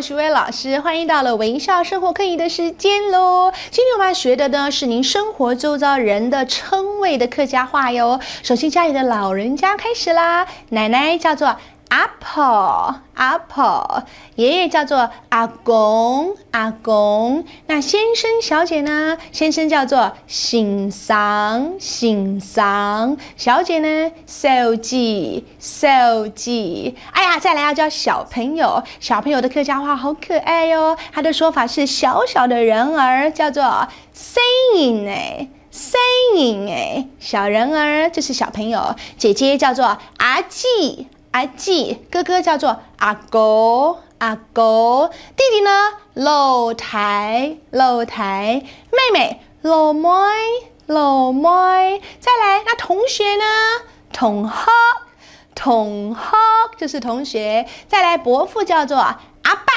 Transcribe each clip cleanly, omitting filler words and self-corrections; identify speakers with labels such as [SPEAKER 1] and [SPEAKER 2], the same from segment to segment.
[SPEAKER 1] 我是薇老师，欢迎到了微笑生活课仪的时间喽。今天我们要学的呢是您生活周遭人的称谓的客家话哟。首先家里的老人家开始啦，奶奶叫做阿婆，阿婆，爷爷叫做阿公，阿公。那先生小姐呢？先生叫做先生，先生。小姐呢？小姐，小姐。哎呀，再来要叫小朋友，小朋友的客家话好可爱哟。他的说法是小小的人儿，叫做細人誒。細人誒，小人兒就是小朋友。姐姐叫做阿姊。阿姊，哥哥叫做阿哥，阿哥，弟弟呢？老太，老太，妹妹老妹，老妹。再来，那同学呢？同學，同學就是同学。再来，伯父叫做阿爸，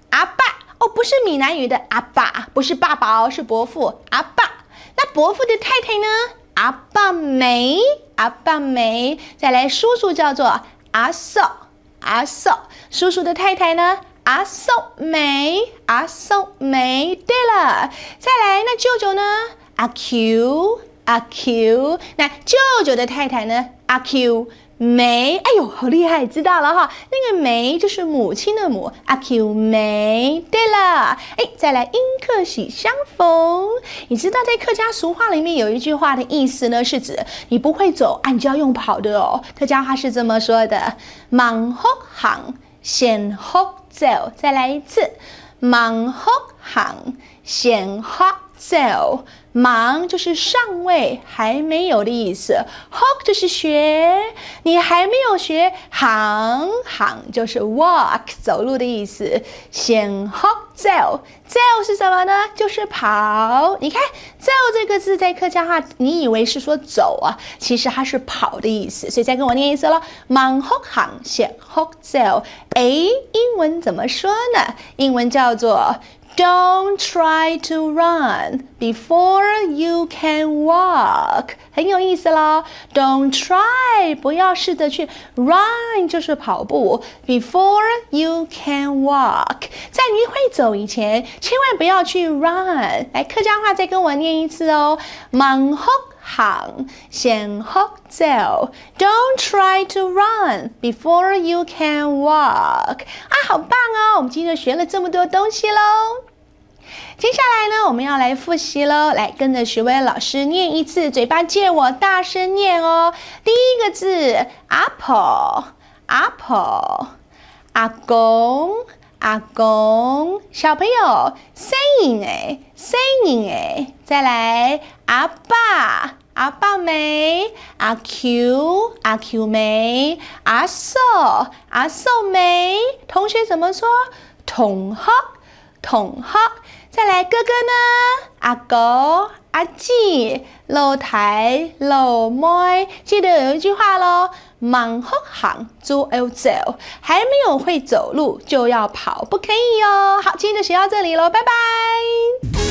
[SPEAKER 1] 阿爸哦，不是闽南语的阿爸，不是爸爸哦，是伯父阿爸。那伯父的太太呢？阿爸妹，阿爸妹。再来，叔叔叫做阿嫂，阿嫂。叔叔的太太呢？阿嫂妹，阿嫂妹。对了，再来，那舅舅呢？阿 Q， 阿 Q。那舅舅的太太呢？阿 Q梅。哎呦，好厉害，知道了哈。那个梅就是母亲的母，阿 Q 梅。对了，哎，再来，阴客喜相逢。你知道在客家俗话里面有一句话的意思呢，是指你不会走啊，你就要用跑的哦。客家话是这么说的：忙学行，先学走。再来一次，忙学行，先学走。忙就是尚未还没有的意思，学就是学，你还没有学，行行就是 walk 走路的意思。先学走，走是什么呢？就是跑。你看走这个字在客家话，你以为是说走啊，其实它是跑的意思。所以再跟我念一次咯，忙学行，先学走。哎，英文怎么说呢？英文叫做Don't try to run before you can walk， 很有意思咯。Don't try， 不要试着去 run， 就是跑步。Before you can walk， 在你会走以前，千万不要去 run。来，客家话再跟我念一次哦。忙学行，先学走。Don't try to run before you can walk。啊，好棒哦！我们今天就学了这么多东西喽。接下来呢，我们要来复习喽。来，跟着学薇老师念一次，嘴巴借我大声念哦。第一个字，阿婆，阿婆，阿公，阿公。小朋友，細人誒，細人誒。再來，阿爸，阿爸妹，阿 Q， 阿 Q 妹，阿嫂，阿嫂妹。同學怎麼說？同學，同學。再來，哥哥呢？阿哥、阿姊、老太、老妹。記得有一句話咯，忙學行，就要走，還沒有會走路就要跑，不可以哦。好，今天就學到這裡咯，拜拜。